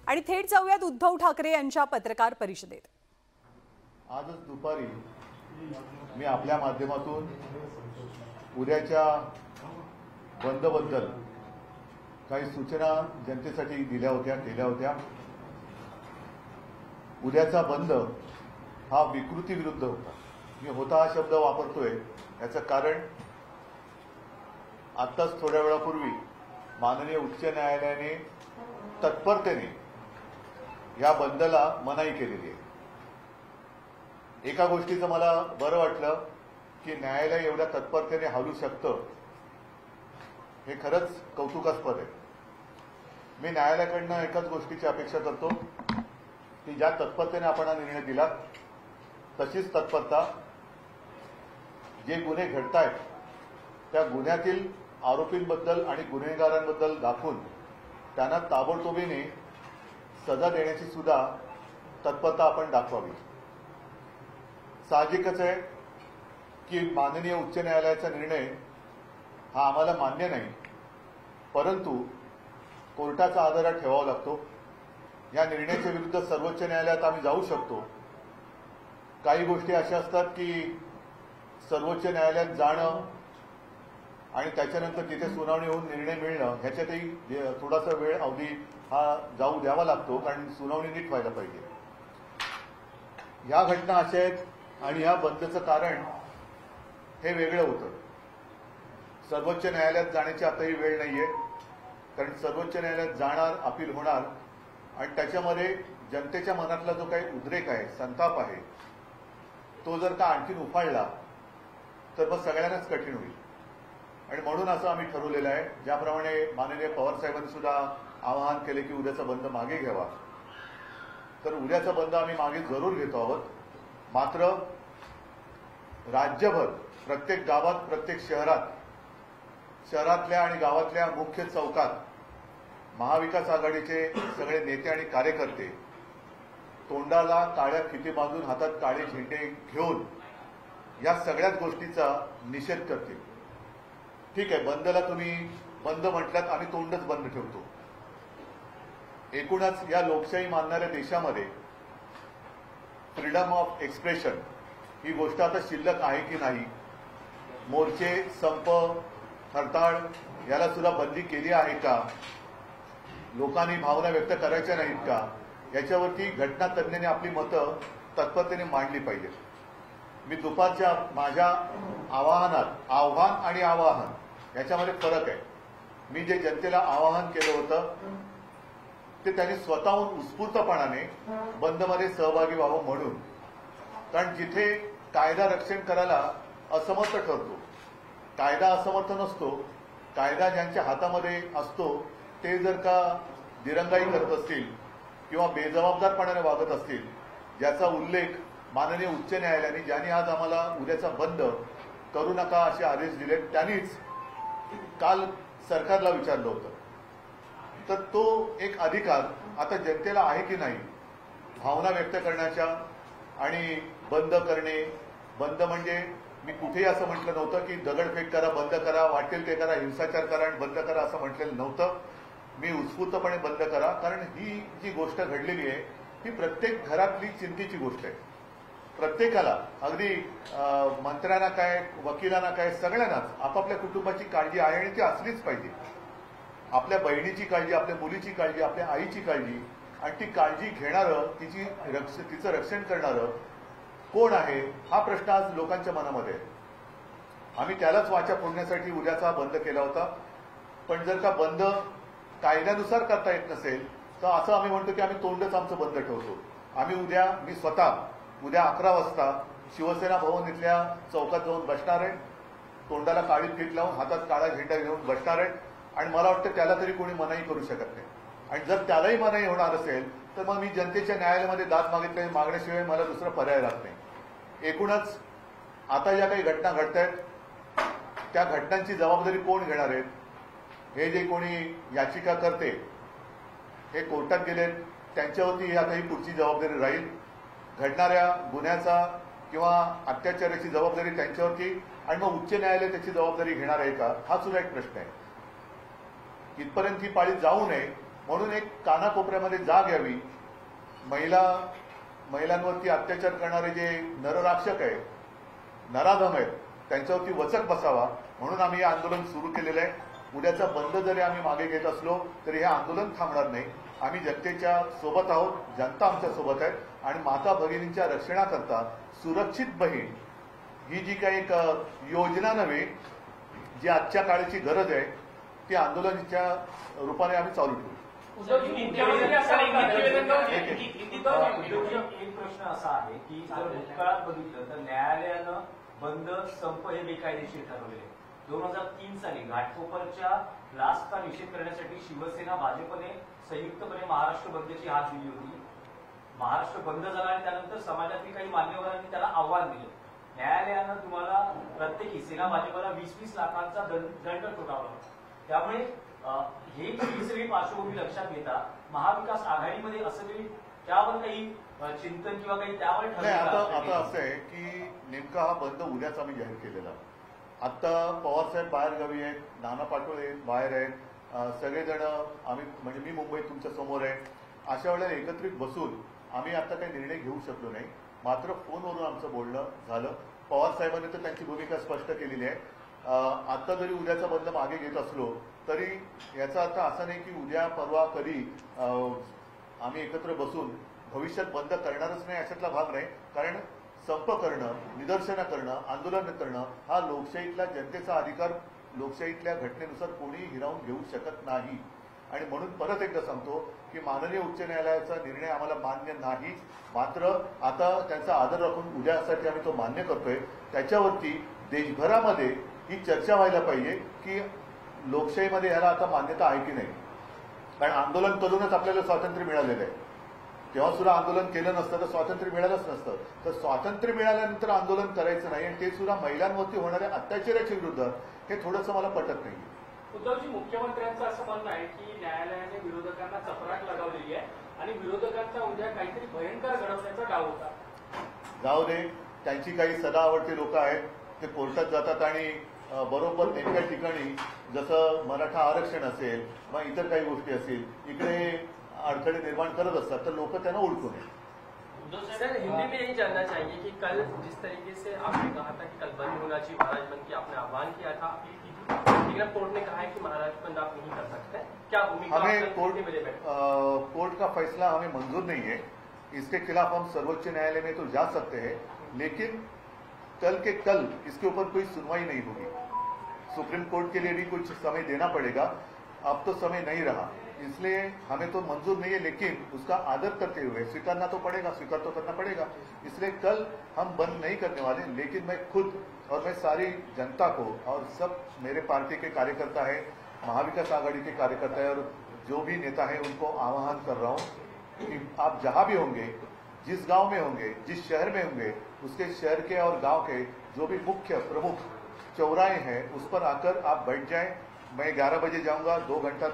आणि थेट जाऊयात उद्धव ठाकरे यांच्या पत्रकार परिषदेत। आजच दुपारी मी आपल्या माध्यमातून उद्याच्या बंदबद्दल काही सूचना जनतेसाठी केल्या होत्या। उद्याचा बंद हा विकृती विरुद्ध होता। मी होता हा शब्द वापरतोय याचं कारण आत्ताच थोड्या वेळापूर्वी माननीय उच्च न्यायालयाने तत्परतेने या बंदला मनाई केलेली आहे। एका गोष्टीचं मला बरं वाटलं की न्यायालय एवढ्या तत्परतेने हलू शकतं, हे खरंच कौतुकास्पद आहे। मी न्यायालयाकडनं एकाच गोष्टीची अपेक्षा करतो की ज्या तत्परतेने आपण हा निर्णय दिला तशीच तत्परता जे गुन्हे घडतायत त्या गुन्ह्यातील आरोपींबद्दल आणि गुन्हेगारांबद्दल दाखवून त्यांना ताबडतोबीने सजा देण्याची सुद्धा तत्परता आपण दाखवावी। साहजिकच आहे की माननीय उच्च न्यायालयाचा निर्णय हा आम्हाला मान्य नाही, परंतु कोर्टाचा आधार ठेवावा लागतो। या निर्णयाच्या विरुद्ध सर्वोच्च न्यायालयात आम्ही जाऊ शकतो। काही गोष्टी अशा असतात की सर्वोच्च न्यायालयात जाणं आणि त्याच्यानंतर तिथे सुनावणी होऊन निर्णय मिळणं ह्याच्यातही थोडासा वेळ अवधी हा जाऊ द्यावा लागतो, कारण सुनावणी नीट व्हायला पाहिजे। या घटना अशा आहेत आणि या बंदचं कारण हे वेगळं होतं। सर्वोच्च न्यायालयात जाण्याची आताही वेळ नाहीये, कारण सर्वोच्च न्यायालयात जाणार, अपील होणार आणि त्याच्यामध्ये जनतेच्या मनातला जो काही उद्रेक आहे, संताप आहे, तो जर का आणखीन उफाळला तर मग सगळ्यांनाच कठीण होईल। आणि म्हणून असं आम्ही ठरवलेलं आहे, ज्याप्रमाणे माननीय पवार साहेबांनी सुद्धा आवाहन केले की उद्याचा बंद मागे घ्यावा, तर उद्याचा बंद आम्ही मागे जरूर घेतो आहोत। मात्र राज्यभर प्रत्येक गावात, प्रत्येक शहरातल्या आणि गावातल्या मुख्य चौकात महाविकास आघाडीचे सगळे नेते आणि कार्यकर्ते तोंडाला काळ्या फिती बांधून हातात काळे झेंडे घेऊन या सगळ्याच गोष्टीचा निषेध करतील। ठीक आहे, बंदला तुम्ही बंद म्हटलात, आम्ही तोंडच बंद ठेवतो। एकूणच या लोकशाही मानणाऱ्या देशामध्ये फ्रीडम ऑफ एक्सप्रेशन ही गोष्ट आता शिल्लक आहे की नाही? मोर्चे, संप, हरताळ याला सुद्धा बंदी केली आहे का? लोकांनी भावना व्यक्त करायच्या नाहीत का? याच्यावरती घटना तज्ञांनी आपली मतं तत्परतेने मांडली पाहिजेत। मी दुपारच्या माझ्या आव्हान आणि आवाहन याच्यामध्ये फरक आहे। मी जे जनतेला आवाहन केलं होतं ते त्यांनी स्वतःहून उत्स्फूर्तपणाने बंदमध्ये सहभागी व्हावं म्हणून, कारण जिथे कायदा रक्षण करायला असमर्थ ठरतो, कायदा असमर्थ नसतो, कायदा ज्यांच्या हातामध्ये असतो ते जर का दिरंगाई करत असतील किंवा बेजबाबदारपणाने वागत असतील, ज्याचा उल्लेख माननीय उच्च न्यायालयाने, ज्यांनी आज आम्हाला उद्याचा बंद करू नका असे आदेश दिले, त्यांनीच काल सरकारला विचारलं होतं। तर तो एक अधिकार आता जनतेला आहे की नाही भावना व्यक्त करण्याच्या आणि बंद करणे? बंद म्हणजे मी कुठेही असं म्हटलं नव्हतं की दगडफेक करा, बंद करा, वाटेल ते करा, हिंसाचार करा आणि बंद करा असं म्हटलेलं नव्हतं। मी उत्स्फूर्तपणे बंद करा, कारण ही जी गोष्ट घडलेली आहे ही प्रत्येक घरातली चिंतेची गोष्ट आहे। प्रत्येकाला, अगदी मंत्र्यांना काय, वकिलांना काय, सगळ्यांनाच आपापल्या कुटुंबाची काळजी आहे आणि ती असलीच पाहिजे। आपल्या बहिणीची काळजी, आपल्या मुलीची काळजी, आपल्या आईची काळजी, आणि ती काळजी घेणारं, तिचं रक्षण करणारं कोण आहे हा प्रश्न आज लोकांच्या मनामध्ये आहे। आम्ही त्यालाच वाचा फोडण्यासाठी उद्याचा बंद केला होता। पण जर का बंद कायद्यानुसार करता येत नसेल तर असं आम्ही म्हणतो की आम्ही तोंडच आमचं बंद ठेवतो। आम्ही मी स्वतः उद्या 11 वाजता शिवसेना भवन इथल्या चौकात जाऊन बसणार आहे, तोंडाला काळी फीत लावून हातात काळा झेंडा घेऊन बसणार आहे, आणि मला वाटतं त्याला तरी कोणी मनाई करू शकत नाही। आणि जर त्यालाही मनाई होणार असेल तर मग मी जनतेच्या न्यायालयामध्ये दाद मागण्याशिवाय मला दुसरा पर्याय राहत नाही। एकूणच आता ज्या काही घटना घडत आहेत त्या घटनांची जबाबदारी कोण घेणार आहेत? हे जे कोणी याचिका करते हे कोर्टात गेले, त्यांच्यावरती आता ही पुढची जबाबदारी राहील। घडणाऱ्या गुन्ह्याचा किंवा अत्याचाराची जबाबदारी त्यांच्यावरती, आणि मग उच्च न्यायालय त्याची जबाबदारी घेणार आहे का, हा सुद्धा एक प्रश्न आहे। इथपर्यंत ही पाळी जाऊ नये म्हणून एक कानाकोपऱ्यामध्ये जाग यावी. महिलांवरती अत्याचार करणारे जे नरराक्षक आहेत, नराधम आहेत, त्यांच्यावरती वचक बसावा म्हणून आम्ही हे आंदोलन सुरू केलेलं आहे. उद्याचा बंद जरी आम्ही मागे घेत असलो तरी हे आंदोलन थांबणार नाही. आम्ही जनतेच्या सोबत आहोत, जनता आमच्या सोबत आहे आणि माता भगिनींच्या रक्षणाकरता सुरक्षित बहीण ही जी काही एक योजना नव्हे, जी आजच्या काळाची गरज आहे, ती आंदोलनाच्या रूपाने आम्ही चालू ठेवू. एक प्रश्न असा आहे की जर भूतकाळात बघितलं तर न्यायालयानं बंद संप हे बेकायदेशीर ठरवलेले. 2003 साली घाटकोपरच्या ब्लास्टचा निषेध करण्यासाठी शिवसेना भाजपने संयुक्तपणे महाराष्ट्र बंदची हाक दिली होती. महाराष्ट्र बंद झाला आणि त्यानंतर समाजातील काही मान्यवरांनी त्याला आव्हान दिलं. न्यायालयानं तुम्हाला प्रत्येकी सेना भाजपला 20-20 लाखांचा दंड ठोठावला. त्यामुळे ही सगळी पार्श्वभूमी लक्षात घेता महाविकास आघाडीमध्ये असं काही त्यावर काही चिंतन किंवा काही त्यावर नाही. आता असं आहे की नेमका हा बंद उद्याच आम्ही जाहीर केलेला. आता पवारसाहेब बाहेर गावी आहेत, नाना पाटोळे बाहेर आहेत, सगळेजण आम्ही म्हणजे मी मुंबईत तुमच्या समोर आहे. अशा वेळेला एकत्रित बसून आम्ही आता काही निर्णय घेऊ शकलो नाही. मात्र फोनवरून आमचं बोलणं झालं. पवार साहेबांनी तर त्यांची भूमिका स्पष्ट केलेली आहे. आता जरी उद्याचा बंद मागे घेत असलो तरी याचा अर्थ असा नाही की उद्या परवा कधी आम्ही एकत्र बसून भविष्यात बंद करणारच नाही अशातला भाग नाही. कारण संप करणं, निदर्शनं करणं, आंदोलन करणं हा लोकशाहीतला जनतेचा अधिकार लोकशाहीतल्या घटनेनुसार कोणीही हिरावून घेऊ शकत नाही. आणि म्हणून परत एकदा सांगतो की माननीय उच्च न्यायालयाचा निर्णय आम्हाला मान्य नाही. मात्र आता त्यांचा आदर राखून उद्यासाठी आम्ही तो मान्य करतोय. त्याच्यावरती देशभरामध्ये ही चर्चा व्हायला पाहिजे की लोकशाहीमध्ये याला आता मान्यता आहे की नाही. कारण आंदोलन करूनच आपल्याला स्वातंत्र्य मिळालेलं आहे. तेव्हा सुद्धा आंदोलन केलं नसतं तर स्वातंत्र्य मिळालंच नसतं. तर स्वातंत्र्य मिळाल्यानंतर आंदोलन करायचं नाही आणि ते सुद्धा महिलांवरती होणाऱ्या अत्याचाराच्या विरुद्ध हे थोडंसं मला पटत नाही. उद्धवजी, मुख्यमंत्र्यांचं असं म्हणणं आहे की न्यायालयाने विरोधकांना चपराक लगावलेली आहे आणि विरोधकांचा उद्या काहीतरी भयंकर घडवण्याचा डाव होता. जाऊ दे, त्यांची काही सदा आवडते लोक आहेत, ते कोर्टात जातात आणि बरोबर नेमक्या ठिकाणी जसं मराठा आरक्षण असेल मग इतर काही गोष्टी असेल इकडे अडथळे निर्माण करत असतात तर लोक त्यांना ओळखू नये. सर, हिंदी में यही जानना चाहिए कि कल जिस तरीके से आपने कहा था कि कल बंद होना चाहिए, महाराज बंद की आपने आह्वान किया था, अपील की थी, लेकिन कोर्ट ने कहा है कि महाराज बंद आप नहीं कर सकते. क्या भूमिका हमें कोर्ट का फैसला हमें मंजूर नहीं है. इसके खिलाफ हम सर्वोच्च न्यायालय में तो जा सकते हैं, लेकिन कल के कल इसके ऊपर कोई सुनवाई नहीं होगी. सुप्रीम कोर्ट के लिए भी कुछ समय देना पड़ेगा. अब तो समय नहीं रहा, इसलिए हमें तो मंजूर नहीं है, लेकिन उसका आदर करते हुए स्वीकारना तो पड़ेगा, स्वीकार तो करना पड़ेगा. इसलिए कल हम बंद नहीं करने वाले. लेकिन मैं खुद और मैं सारी जनता को और सब मेरे पार्टी के कार्यकर्ता है, महाविकास आघाड़ी के कार्यकर्ता है और जो भी नेता है उनको आह्वान कर रहा हूं कि आप जहां भी होंगे, जिस गांव में होंगे, जिस शहर में होंगे, उसके शहर के और गांव के जो भी मुख्य प्रमुख चौराहे हैं उस पर आकर आप बैठ जाएं. मैं 11 बजे जाऊंगा. 2 घंटे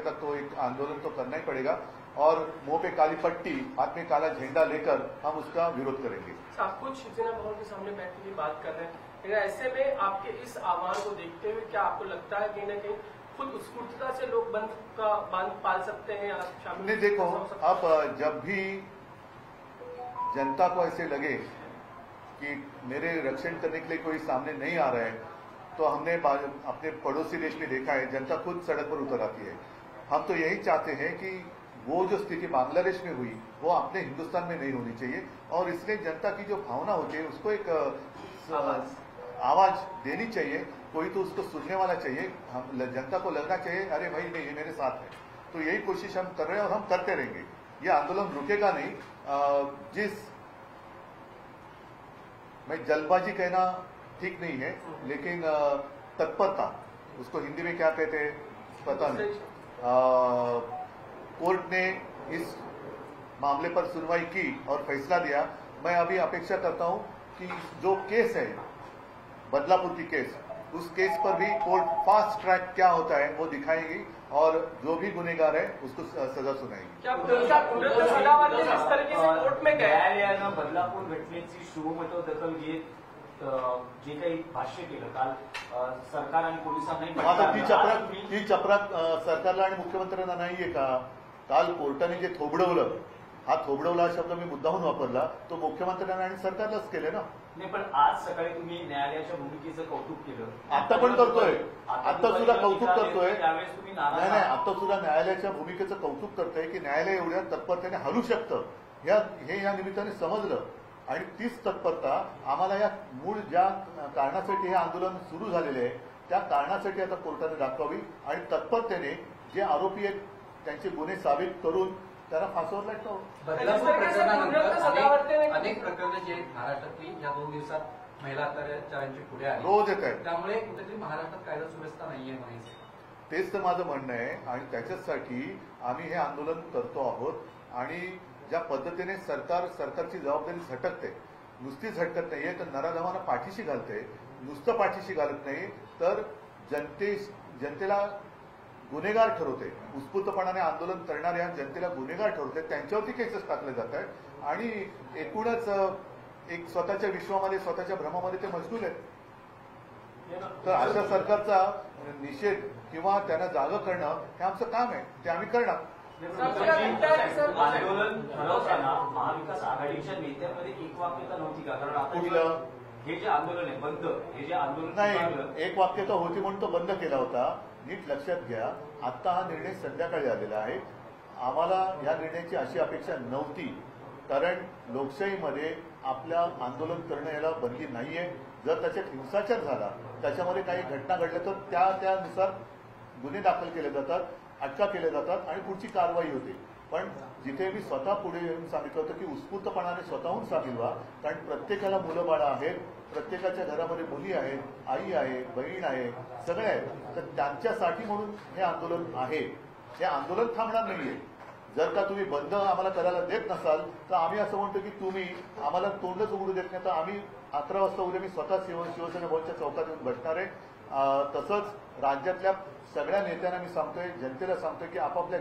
तक तो एक आंदोलन तो करना ही पड़ेगा और मुंह पे काली पट्टी, हाथ में काला झंडा लेकर हम उसका विरोध करेंगे. आप कुछ शिवसेना भवन के सामने बैठने की बात कर रहे हैं, लेकिन ऐसे में आपके इस आह्वान को देखते हुए क्या आपको लगता है कहीं न कहीं खुद उत्स्फूर्तता से लोग बंद पाल सकते हैं या शामिल? नहीं, देखो, अब जब भी जनता को ऐसे लगे कि मेरे रक्षण करने के लिए कोई सामने नहीं आ रहा है तो हमने अपने पड़ोसी देश में देखा है, जनता खुद सड़क पर उतर आती है. हम तो यही चाहते हैं कि वो जो स्थिति बांग्लादेश में हुई वो अपने हिंदुस्तान में नहीं होनी चाहिए और इसलिए जनता की जो भावना होती है उसको एक आवाज देनी चाहिए. कोई तो उसको सुनने वाला चाहिए. हम जनता को लगना चाहिए अरे भाई नहीं, ये मेरे साथ है. तो यही कोशिश हम कर रहे हैं और हम करते रहेंगे. ये आंदोलन रुकेगा नहीं. मैं जल्दबाजी कहना ठीक नहीं है, लेकिन तत्परता, उसको हिंदी में क्या कहते हैं पता नहीं. कोर्ट ने इस मामले पर सुनवाई की और फैसला दिया. मैं अभी अपेक्षा करता हूं कि जो केस है बदलापुर की केस, उस केस पर भी कोर्ट फास्ट ट्रैक क्या होता है वो दिखाएगी और जो भी गुनेगार है उसको सजा सुनाएगी. न्यायालयानं बदलापूर घटनेची शुभमतो दखल घेत जे काही भाष्य केलं काल सरकार आणि पोलिसांनाही आता पटलं. ती चपराक सरकारला आणि मुख्यमंत्र्यांना नाहीये का? काल कोर्टाने जे थोबडवलं, हा थोबडवला हा शब्द मी मुद्दाहून वापरला, तो मुख्यमंत्र्यांना आणि सरकारलाच केले ना. नाही, पण आज सकाळी तुम्ही न्यायालयाच्या भूमिकेचं कौतुक केलं. आता पण करतोय, आता सुद्धा कौतुक करतोय. त्यावेळेस तुम्ही नाराज नाही, आहात. आता सुद्धा न्यायालयाच्या भूमिकेचं कौतुक करतंय की न्यायालय एवढ्या तत्परतेने हलू शकतं, हे या निमित्ताने समजलं. आणि तीच तत्परता आम्हाला या मूळ ज्या कारणासाठी हे आंदोलन सुरू झालेले आहे त्या कारणासाठी आता कोर्टाने दाखवावी आणि तत्परतेने जे आरोपी आहेत त्यांचे गुन्हे साबित करून त्यांना फासावर लाटावं. बदलापूर प्रकरणानंतर अनेक प्रकरणं जी आहेत महाराष्ट्रातली या 2 दिवसात महिला अत्याचारांची पुढे आली, रोज येत आहेत. त्यामुळे कुठेतरी महाराष्ट्रात कायदा सुव्यवस्था नाहीये म्हणायचं. तेच तर माझं म्हणणं आहे आणि त्याच्यासाठी आम्ही हे आंदोलन करतो आहोत. आणि ज्या पद्धतीने सरकारची जबाबदारी झटकते, नुसती झटकत नाहीये तर नराधमांना पाठीशी घालते. नुसतं पाठीशी घालत नाही तर जनतेला गुन्हेगार ठरवते. उत्स्फूर्तपणाने आंदोलन करणाऱ्या जनतेला गुन्हेगार ठरवते. त्यांच्यावरती केसेस टाकले जात आहेत आणि एकूणच एक स्वतःच्या विश्वामध्ये, स्वतःच्या भ्रमामध्ये ते मशगूल आहेत. तर अशा सरकारचा निषेध किंवा त्यांना जागं करणं हे आमचं काम आहे, ते आम्ही करणार. आंदोलन ठरवताना महाविकास आघाडीच्या नेत्यांमध्ये एकवाक्यता नव्हती का? कारण आता कुठलं हे जे आंदोलन आहे बंद, हे जे आंदोलन नाही, लागलं, एक वाक्यता होती म्हणून तो बंद केला होता. नीट लक्षात घ्या, आता हा निर्णय संध्याकाळी आलेला आहे. आम्हाला या निर्णयाची अशी अपेक्षा नव्हती, कारण लोकशाहीमध्ये आपल्या आंदोलन करणं याला बंदी नाहीये. जर त्याच्यात हिंसाचार झाला, त्याच्यामध्ये काही घटना घडल्या तर त्यानुसार गुन्हे दाखल केले जातात, अटका केल्या जातात आणि पुढची कारवाई होते. पण जिथे मी स्वतः पुढे येऊन सांगितलं होतं की उत्स्फूर्तपणाने स्वतःहून सामील व्हा, कारण प्रत्येकाला मुलं बाळं आहेत, प्रत्येकाच्या घरामध्ये मुली आहेत, आई आहे, बहीण आहे, सगळे आहेत. तर त्यांच्यासाठी म्हणून हे आंदोलन आहे. हे आंदोलन थांबणार नाहीये. जर का तुम्ही बंद आम्हाला करायला देत नसाल तर आम्ही असं म्हणतो की तुम्ही आम्हाला तोंडच उघडू देत नाही, तर आम्ही 11 वाजता उद्या मी स्वतः शिवसेना भवनच्या चौकात येऊन बसणार आहे. तसंच राज्यातल्या सगळ्या नेत्यांना मी सांगतोय, जनतेला सांगतोय की आपापल्या